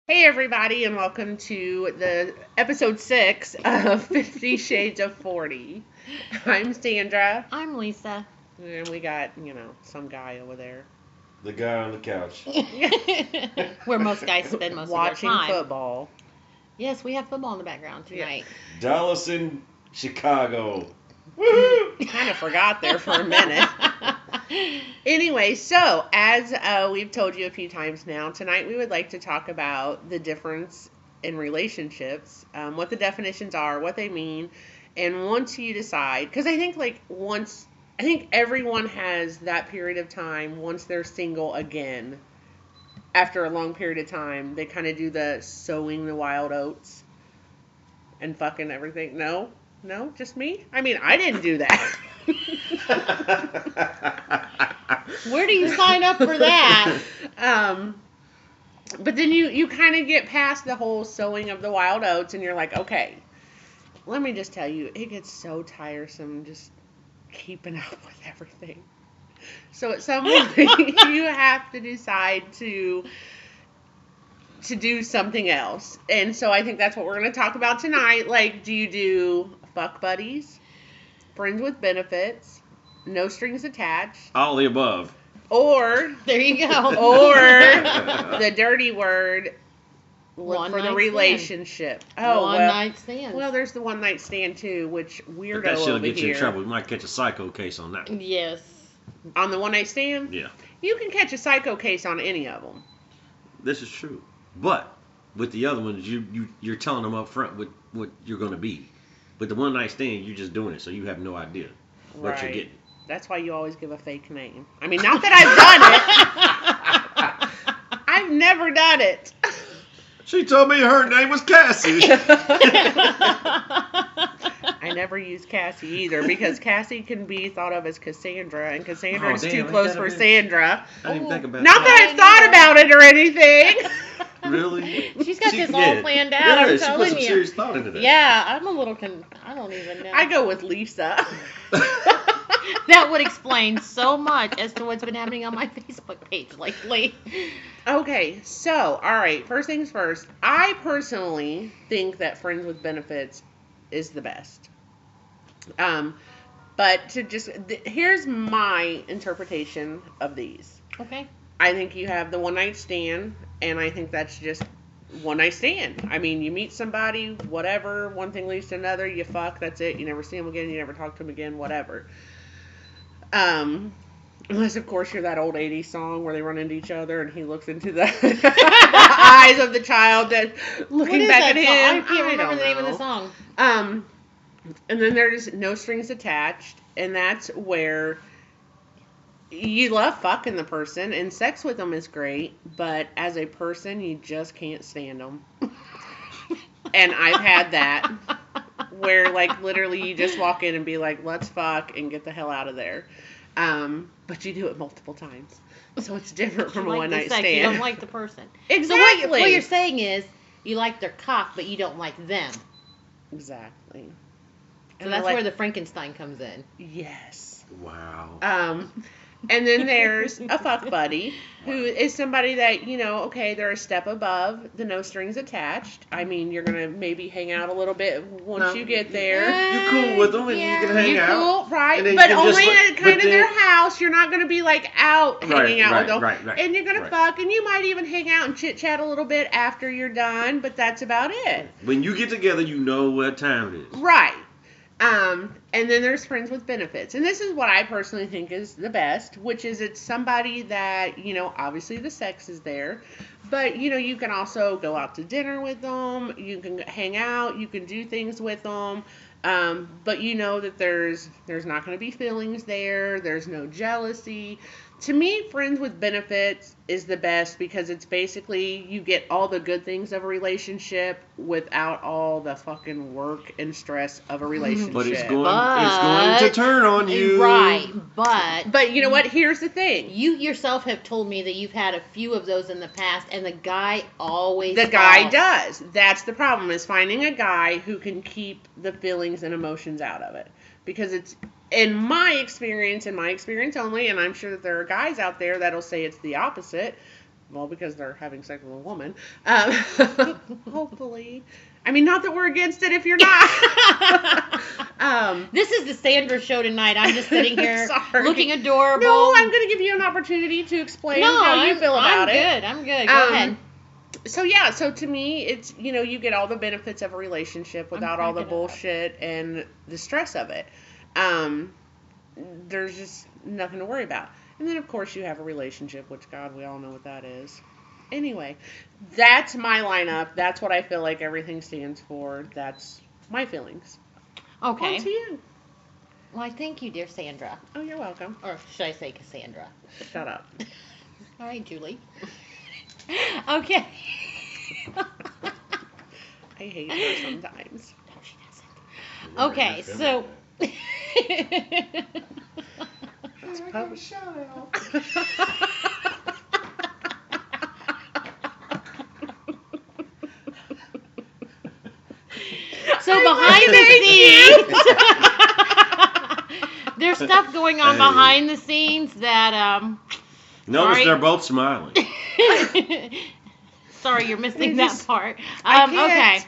Hey everybody, and welcome to the episode 6 of 50 Shades of 40. I'm Sandra, I'm Lisa. and we got, some guy over there The guy on the couch. Where most guys spend most watching of their time. football. Yes, we have football in the background tonight. Dallas and Chicago. Woohoo! Kind of forgot there for a minute. Anyway, so as we've told you a few times now, tonight we would like to talk about the difference in relationships, what the definitions are, what they mean, and once you decide, because I think everyone has that period of time once they're single again. After a long period of time, they kind of do the sowing the wild oats and fucking everything. No, just me. I mean, I didn't do that. Where do you sign up for that? But then you kind of get past the whole sowing of the wild oats, and you're like, okay, let me just tell you, it gets so tiresome just keeping up with everything. So at some point, you have to decide to do something else. And so I think that's what we're going to talk about tonight. Like, do you do fuck buddies, friends with benefits, no strings attached, All the above. or There you go. or the dirty word, look One for the night relationship. stand. Oh, One well, night stand. well, there's the one night stand too, which But weirdo that shit'll over get you here. in trouble. We might catch a psycho case on that. Yes. On the one night stand, Yeah, you can catch a psycho case on any of them. this is true. But with the other ones, you're telling them up front what you're going to be. With the one night stand, you're just doing it, so you have no idea what you're Right. getting. That's why you always give a fake name. I mean, not that I've done it. I've never done it. She told me her name was Cassie. I never use Cassie either, because Cassie can be thought of as Cassandra, and Cassandra is Oh, too damn, close ain't that for a bitch? Sandra. I didn't think about Not that I've thought about it or anything. Really? She's got this all planned out, I'm she put telling some you. serious thought into that. Yeah, I'm a little I don't even know. I go with Lisa. That would explain so much as to what's been happening on my Facebook page lately. Okay, so, alright, first things first. I personally think that friends with benefits is the best. But here's my interpretation of these. Okay. I think you have the one night stand, and I think that's just one night stand. I mean, you meet somebody, whatever, one thing leads to another, you fuck, that's it. You never see them again, you never talk to them again, whatever. Unless, of course, you're that old 80s song where they run into each other and he looks into the, the eyes of the child that's looking back at him. I can't remember the name of the know. song. And then there's no strings attached, and that's where you love fucking the person, and sex with them is great, but as a person, you just can't stand them. And I've had that, where, like, literally you just walk in and be like, let's fuck, and get the hell out of there. But you do it multiple times. So it's different from a one-night stand. You don't like the person. Exactly. So what you're saying is, you like their cock, but you don't like them. Exactly. So And that's I like- where the Frankenstein comes in. Yes. Wow. And then there's a fuck buddy, who is somebody that, okay, they're a step above the no strings attached. I mean, you're going to maybe hang out a little bit once you get there. You're cool with them and you can hang You're out. cool, right? And then But you can only just at kind of then- their house. You're not going to be, like, out hanging out with them. Right. And you're going to right. fuck, and you might even hang out and chit-chat a little bit after you're done, but that's about it. When you get together, you know what time it is. Right. And then there's friends with benefits. And this is what I personally think is the best, which is it's somebody that, obviously the sex is there, but, you can also go out to dinner with them, you can hang out, you can do things with them, but you know that there's not going to be feelings there's no jealousy. To me, friends with benefits is the best because it's basically you get all the good things of a relationship without all the fucking work and stress of a relationship. But it's going to turn on you. Right, but... But you know what? Here's the thing. You yourself have told me that you've had a few of those in the past, and the guy always The guy falls. does. That's the problem, is finding a guy who can keep the feelings and emotions out of it. Because it's, in my experience only, and I'm sure that there are guys out there that'll say it's the opposite, Well, because they're having sex with a woman. Hopefully. I mean, not that we're against it if you're not. This is the Sandra show tonight. I'm just sitting here Sorry. looking adorable. No, I'm going to give you an opportunity to explain how you feel about it. I'm good. Go ahead. So to me, it's, you get all the benefits of a relationship without all the bullshit and the stress of it. There's just nothing to worry about. And then, of course, you have a relationship, which, God, we all know what that is. Anyway, that's my lineup. That's what I feel like everything stands for. That's my feelings. Okay. On to you. Why, thank you, dear Sandra. Oh, you're welcome. Or should I say Cassandra? Shut up. All right, Julie. Okay. I hate her sometimes. No, she doesn't. Okay, so... That's public. So behind the scenes, there's stuff going on behind the scenes that Notice they're both smiling. Sorry, you're missing that part. I okay.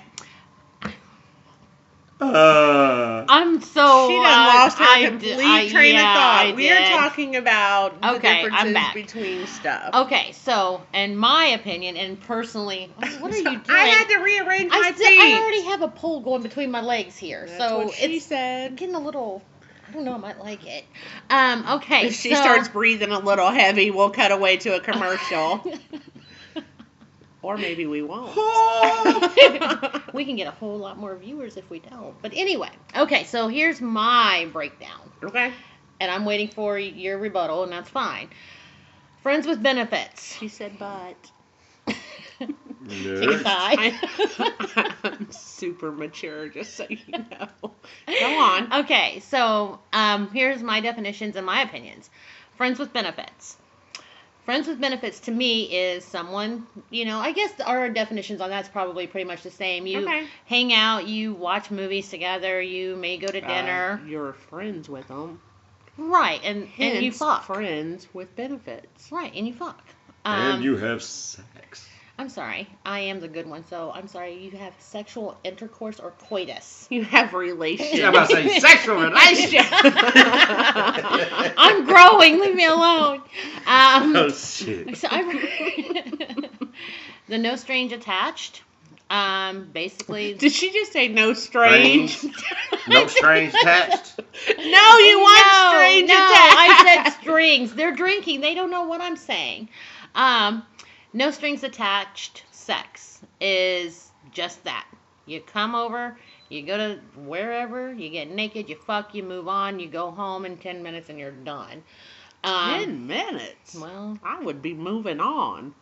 I'm so. She done lost her complete train of thought. I We are did. talking about the Okay, I'm differences back. between stuff. Okay, so in my opinion, and personally, what are you doing? I had to rearrange my I feet. already have a pole going between my legs here, That's so what she it's said. getting a little. I don't know. I might like it. Okay. If she starts breathing a little heavy, we'll cut away to a commercial. Or maybe we won't. We can get a whole lot more viewers if we don't. But anyway, okay, so here's my breakdown. Okay. And I'm waiting for your rebuttal, and that's fine. Friends with benefits. She said but. Take a sigh. I'm super mature, just so you know. Go on. Okay, so here's my definitions and my opinions. Friends with benefits. Friends with benefits to me is someone, I guess our definitions on that's probably pretty much the same. You hang out, you watch movies together, you may go to dinner. You're friends with them. Right, and you fuck. Friends with benefits. Right, and you fuck. And you have sex. I'm sorry, I am the good one, so I'm sorry, you have sexual intercourse or coitus. You have relations. Yeah, I'm about to say sexual relations. I'm growing, leave me alone. Oh, shit. So the no strange attached. Basically. Did she just say no strange? No strange attached? No, you want strange attached. I said strings. They're drinking. They don't know what I'm saying. No strings attached sex is just that. You come over, you go to wherever, you get naked, you fuck, you move on, you go home in 10 minutes and you're done. 10 minutes? Well, I would be moving on.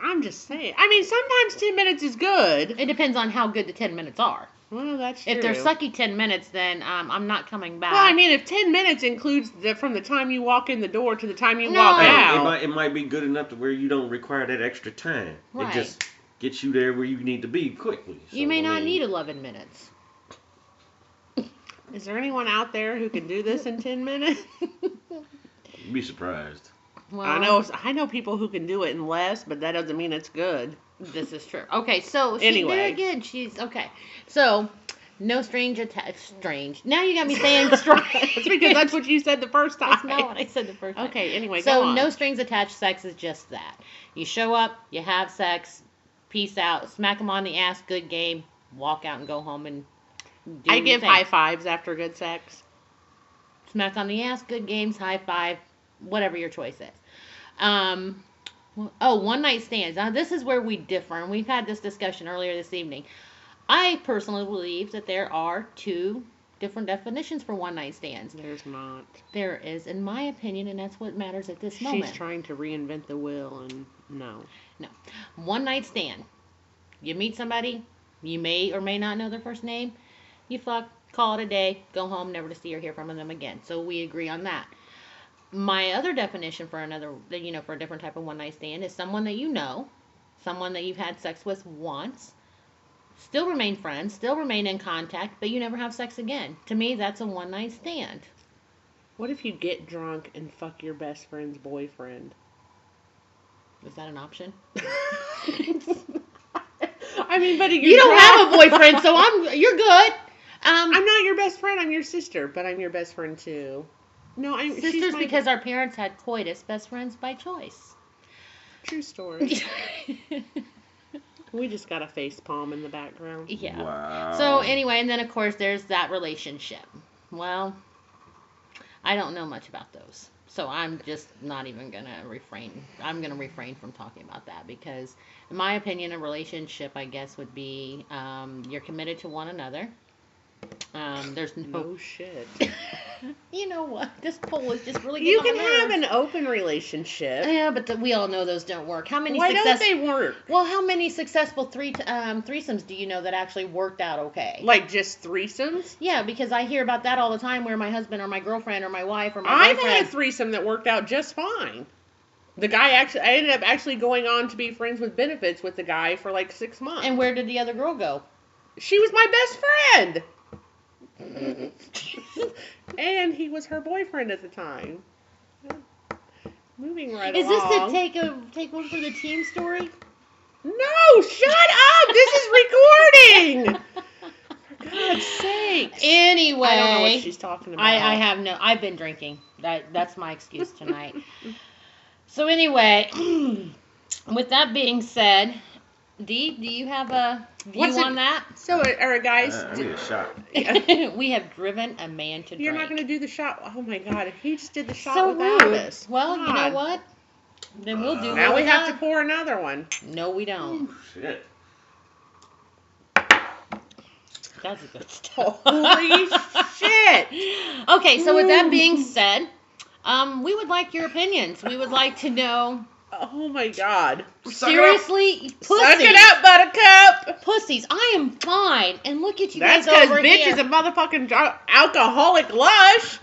I'm just saying. I mean, sometimes 10 minutes is good. it depends on how good the 10 minutes are. Well, that's true. If they're sucky 10 minutes, then I'm not coming back. Well, I mean, if 10 minutes includes from the time you walk in the door to the time you walk out. It might be good enough to where you don't require that extra time. Right. It just gets you there where you need to be quickly. So, you may not need 11 minutes. Is there anyone out there who can do this in 10 minutes? You'd be surprised. Well, I know people who can do it in less, but that doesn't mean it's good. This is true. Okay, so Anyway. there again, she's okay. So no strange attached. Strange. Now you got me saying strange. It's because that's what you said the first time. That's not what I said the first time. Okay, anyway, so go on. no strings attached sex is just that. You show up, you have sex, peace out, smack them on the ass, good game, walk out and go home and do I your give thing. high fives after good sex. Smack on the ass, good games, high five, whatever your choice is. One night stands. Now this is where we differ, and we've had this discussion earlier this evening. I personally believe that there are two different definitions for one night stands. There's not. There is, in my opinion, and that's what matters at this moment. She's trying to reinvent the wheel, and no. One night stand. You meet somebody, you may or may not know their first name. You fuck, call it a day, go home, never to see or hear from them again. So we agree on that. My other definition for for a different type of one night stand is someone that you know, someone that you've had sex with once, still remain friends, still remain in contact, but you never have sex again. To me, that's a one night stand. What if you get drunk and fuck your best friend's boyfriend? Is that an option? I mean, but You don't have a boyfriend, so you're good. I'm not your best friend. I'm your sister, but I'm your best friend too. No, she's Sisters my because our parents had coitus, best friends by choice. True story. We just got a face palm in the background. Yeah. Wow. So anyway, and then of course there's that relationship. Well, I don't know much about those. So I'm just not even going to refrain. I'm going to refrain from talking about that because in my opinion, a relationship, I guess, would be you're committed to one another. There's no shit. You know what? This poll is just really. You can have an open relationship. Yeah, but we all know those don't work. Why don't they work? Well, how many successful threesomes do you know that actually worked out okay? Like just threesomes? Yeah, because I hear about that all the time, where my husband or my girlfriend or my wife or my I've boyfriend. had a threesome that worked out just fine. I ended up actually going on to be friends with benefits with the guy for like 6 months. And where did the other girl go? She was my best friend. And he was her boyfriend at the time. Moving right along. Is this the take one for the team story? No, shut up! This is recording! For God's sakes. Anyway. I don't know what she's talking about. I've been drinking. That's my excuse tonight. So anyway, with that being said, Dee, do you have a view on that? So, are guys... I need a shot. We have driven a man to drink. You're not going to do the shot. Oh my God, he just did the shot so without rude. us. Well, God. you know what? Then we'll do Now what we have to pour another one. No, we don't. Shit. That's a good stuff. Holy shit. Okay, so with that being said, we would like your opinions. We would like to know... Oh my God. Seriously? Pussies. Suck it up, buttercup. Pussies. I am fine. And look at you That's guys over bitch here. is a motherfucking alcoholic lush.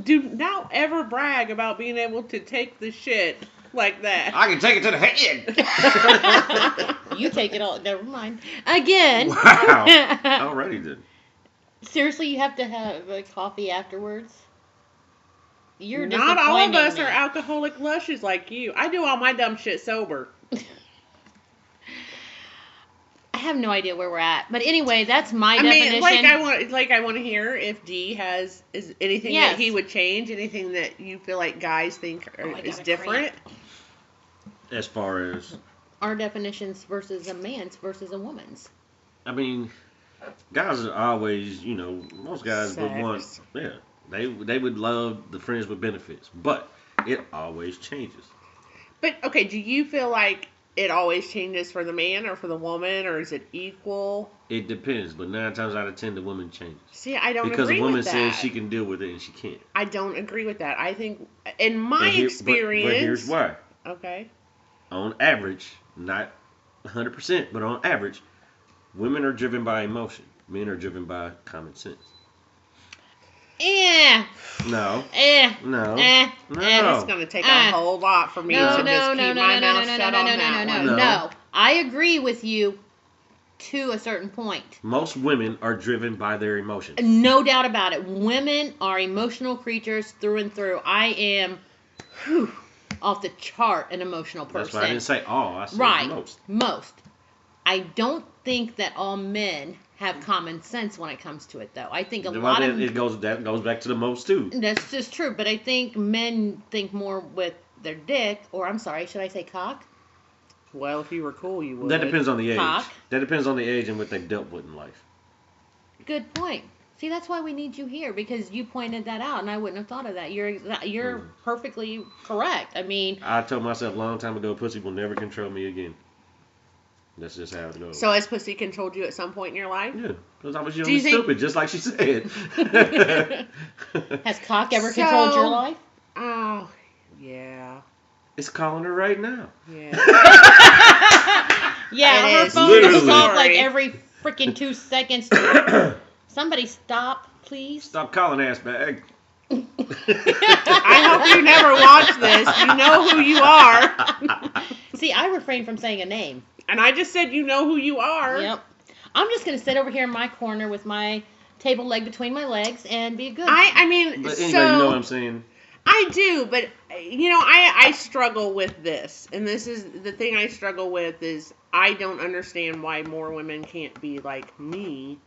Do not ever brag about being able to take the shit like that. I can take it to the head. You take it all. Never mind. Again. Wow. Already did. Seriously, you have to have a coffee afterwards? You're Not all of us me. are alcoholic lushes like you. I do all my dumb shit sober. I have no idea where we're at, but anyway, that's my definition. I want to hear if D is anything that he would change, anything that you feel like guys think is different. As far as our definitions versus a man's versus a woman's. I mean, guys are always, most guys would want, they would love the friends with benefits, but it always changes. But okay, do you feel like it always changes for the man or for the woman, or is it equal? It depends, but 9 times out of 10, the woman changes. See, I don't because agree with that. Because a woman says she can deal with it and she can't. I don't agree with that. I think, in my experience... But here's why. Okay. On average, not 100%, but on average, women are driven by emotion. Men are driven by common sense. No. No. It's going to take a whole lot for me to just keep my mouth shut on that one. No. I agree with you to a certain point. Most women are driven by their emotions. No doubt about it. Women are emotional creatures through and through. I am off the chart an emotional person. That's why I didn't say all. I said most. I don't think that all men have common sense when it comes to it, though. I think a lot of that goes back to the most too. That's just true, but I think men think more with their dick, or I'm sorry, should I say cock? Well, if you were cool, you would. That depends on the age. Cock. That depends on the age and what they've dealt with in life. Good point. See, that's why we need you here, because you pointed that out, and I wouldn't have thought of that. You're perfectly correct. I mean, I told myself a long time ago, pussy will never control me again. That's just how it goes. So has pussy controlled you at some point in your life? Yeah, because I was young and stupid, just like she said. Has cock ever controlled your life? Oh, yeah. It's calling her right now. Yeah. Yeah, her phone will stop like every freaking 2 seconds. Somebody stop, please. Stop calling, ass bag. I hope you never watch this. You know who you are. See, I refrain from saying a name. And I just said you know who you are. Yep. I'm just going to sit over here in my corner with my table leg between my legs and be good. I mean, but anyway, you know what I'm saying? I do, but I struggle with this, and this is the thing I struggle with is I don't understand why more women can't be like me,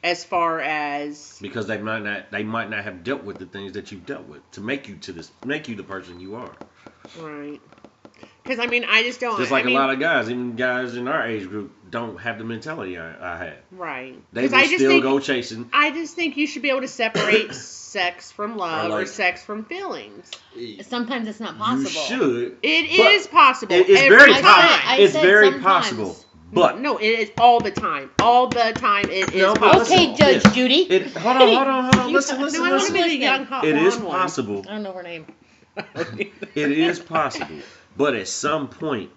as far as because they might not have dealt with the things that you've dealt with to make you the person you are. Right. Because I just don't. Just like a lot of guys, even guys in our age group, don't have the mentality I have. Right. They will still go chasing. I just think you should be able to separate sex from love or sex from feelings. Sometimes it's not possible. You should. It is possible. It's very possible. It's very possible. But no, it is all the time. All the time it is possible. Okay, Judge Judy. Hold on. Listen. No, I want to be the young hot It is one. possible. I don't know her name. It is possible. But at some point,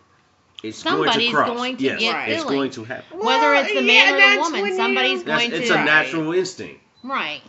somebody's going to get right. It's going to happen. Whether it's the man or the woman, somebody's going to. It's a natural instinct. Right.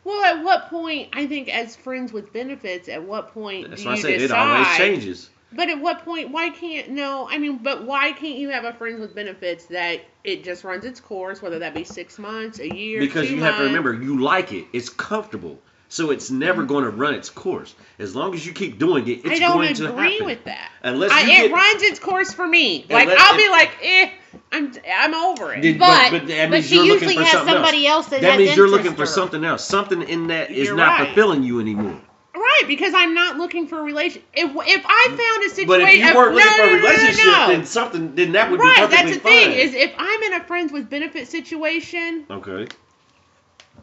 Well, at what point, I think as friends with benefits, at what point That's do why you I said decide? It always changes. But at what point, why can't you have a friends with benefits that it just runs its course, whether that be 6 months, a year, because 2 you months? have to remember, you like it. It's comfortable. So it's never going to run its course. As long as you keep doing it, it's going to happen. I don't agree with that. Unless it runs its course for me. Like, I'll be like, I'm over it. But she usually has somebody else that that means you're looking for her. something else. Something in that is You're not right. fulfilling you anymore. Right, because I'm not looking for a relationship. If I found a situation, But if you weren't looking for a relationship, no. then that would right, be perfectly fine. that's the thing. Is if I'm in a friends with benefit situation. Okay.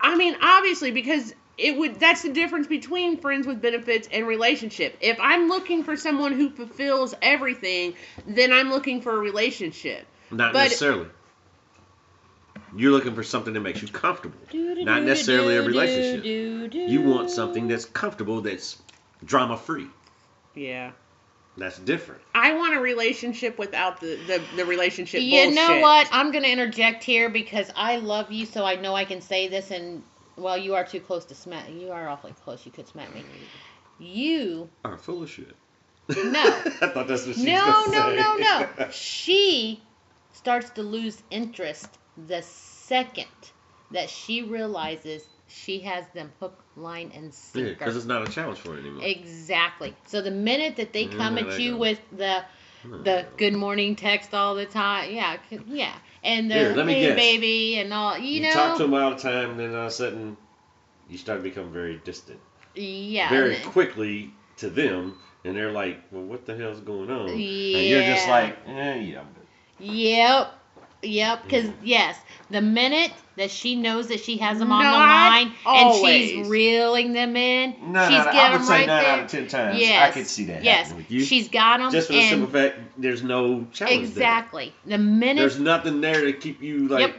Obviously, because that's the difference between friends with benefits and relationship. If I'm looking for someone who fulfills everything, then I'm looking for a relationship. Not necessarily. You're looking for something that makes you comfortable. Not necessarily a relationship. You want something that's comfortable, that's drama-free. Yeah. That's different. I want a relationship without the relationship bullshit. You know bullshit. what? I'm going to interject here because I love you, so I know I can say this, and, well, you are too close to smack. You are awfully close. You could smack me. You are full of shit. No. I thought that's what she was going to say. No. She starts to lose interest the second that she realizes she has them hook, line, and sinker. Yeah, because it's not a challenge for her anymore. Exactly. So the minute that they come at you with the good morning text all the time, yeah, and the hey guess. Baby and all, you know. You talk to them all the time, and then all of a sudden, you start to become very distant. Yeah. Very quickly to them, and they're like, well, what the hell's going on? Yeah. And you're just like, yeah, I'm good. Yep, because, yes, the minute that she knows that she has them on the line and she's reeling them in, she's got them right there. I would say 9 out of 10 times, I could see that happening with you. She's got them. Just for the simple fact, there's no challenge exactly. there. The minute. There's nothing there to keep you like,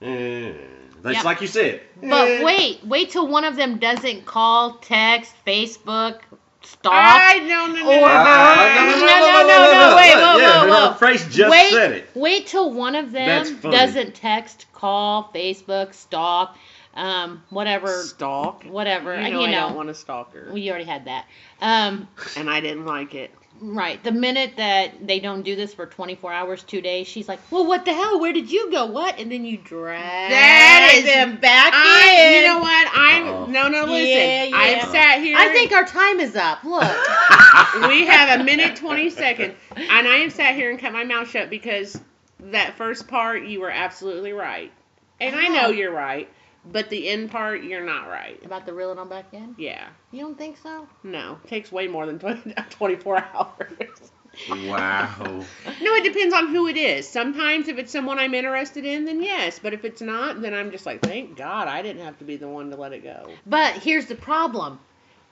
like you said. But wait till one of them doesn't call, text, Facebook, stalk. No. Wait, her face just said it. Wait till one of them doesn't text, call, Facebook, stalk, whatever. Stalk? Whatever. I don't want a stalker. We already had that. And I didn't like it. Right. The minute that they don't do this for 24 hours, 2 days, she's like, well, what the hell? Where did you go? What? And then you drag them back in. You know what? No, listen. Yeah. I've sat here. I think our time is up. Look. We have 1 minute, 20 seconds. And I have sat here and kept my mouth shut because that first part, you were absolutely right. And I know you're right. But the end part, you're not right. About the reeling them back in? Yeah. You don't think so? No. It takes way more than 24 hours. Wow. No, it depends on who it is. Sometimes if it's someone I'm interested in, then yes. But if it's not, then I'm just like, thank God I didn't have to be the one to let it go. But here's the problem.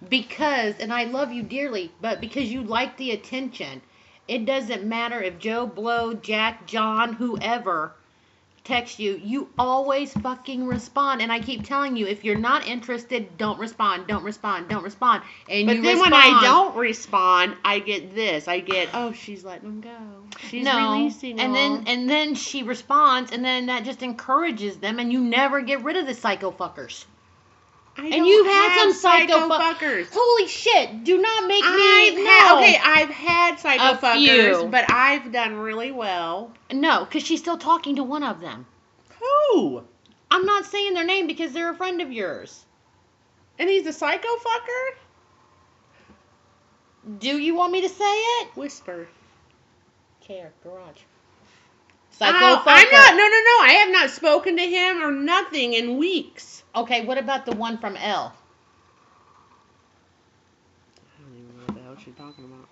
Because, and I love you dearly, but because you like the attention, it doesn't matter if Joe Blow, Jack, John, whoever text you, you always fucking respond. And I keep telling you, if you're not interested, don't respond. And but then when I don't respond, I get this. I get, oh, she's letting them go. She's releasing them. And then she responds, and then that just encourages them, and you never get rid of the psycho fuckers. And you've had some psycho fuckers. Holy shit! Do not make me. I've had psycho fuckers, few. but I've done really well. No, because she's still talking to one of them. Who? I'm not saying their name because they're a friend of yours. And he's a psycho fucker? Do you want me to say it? Whisper. Garage. I'm Psycho not. fucker. No. I have not spoken to him or nothing in weeks. Okay, what about the one from L? I don't even know what the hell she's talking about.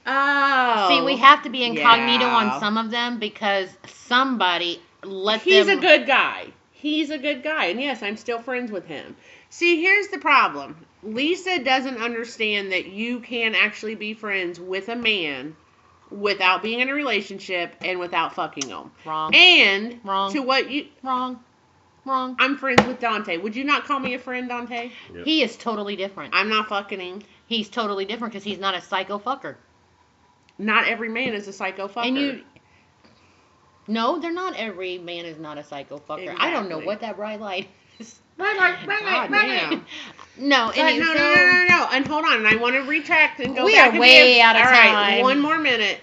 Oh. See, we have to be incognito yeah. on some of them because somebody let He's them. a good guy. He's a good guy. And yes, I'm still friends with him. See, here's the problem. Lisa doesn't understand that you can actually be friends with a man without being in a relationship and without fucking them. Wrong. And Wrong. to what you... Wrong. I'm friends with Dante. Would you not call me a friend, Dante? Yep. He is totally different. I'm not fucking him. He's totally different because he's not a psycho fucker. Not every man is a psycho fucker. And you... No, they're not. Every man is not a psycho fucker. Exactly. I don't know what that bright light is. God damn. No, No. And hold on. I want to retract and go We back. are way out of All time. right, one more minute.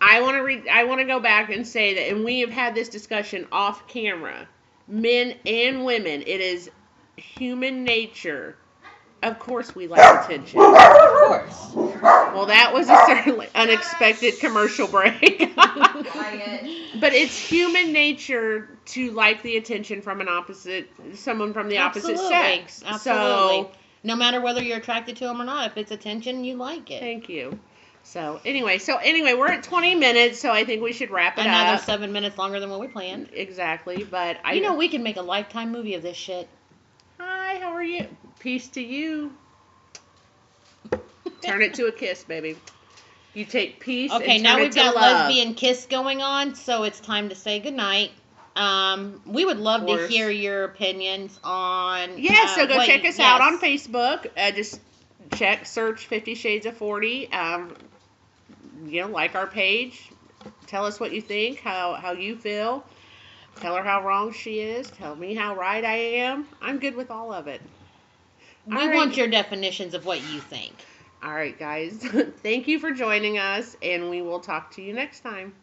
I want to go back and say that, and we have had this discussion off camera. Men and women, it is human nature. Of course, we like attention. Of course. Well, that was a certainly unexpected commercial break. But it's human nature to like the attention from someone from the opposite sex. Absolutely. So, no matter whether you're attracted to them or not, if it's attention, you like it. thank you. So anyway, we're at 20 minutes, so I think we should wrap it Another up. 7 minutes longer than what we planned. Exactly, but we can make a Lifetime movie of this shit. Hi, how are you? Peace to you. Turn it to a kiss, baby. You take peace. Okay, and now turn we've it to got love. lesbian kiss going on, so it's time to say goodnight. We would love to hear your opinions on. Yeah, so go check us out on yes. Facebook. Just search 50 Shades of 40. Like our page. Tell us what you think, how you feel. Tell her how wrong she is. Tell me how right I am. I'm good with all of it. We want your definitions of what you think. All right, guys. Thank you for joining us, and we will talk to you next time.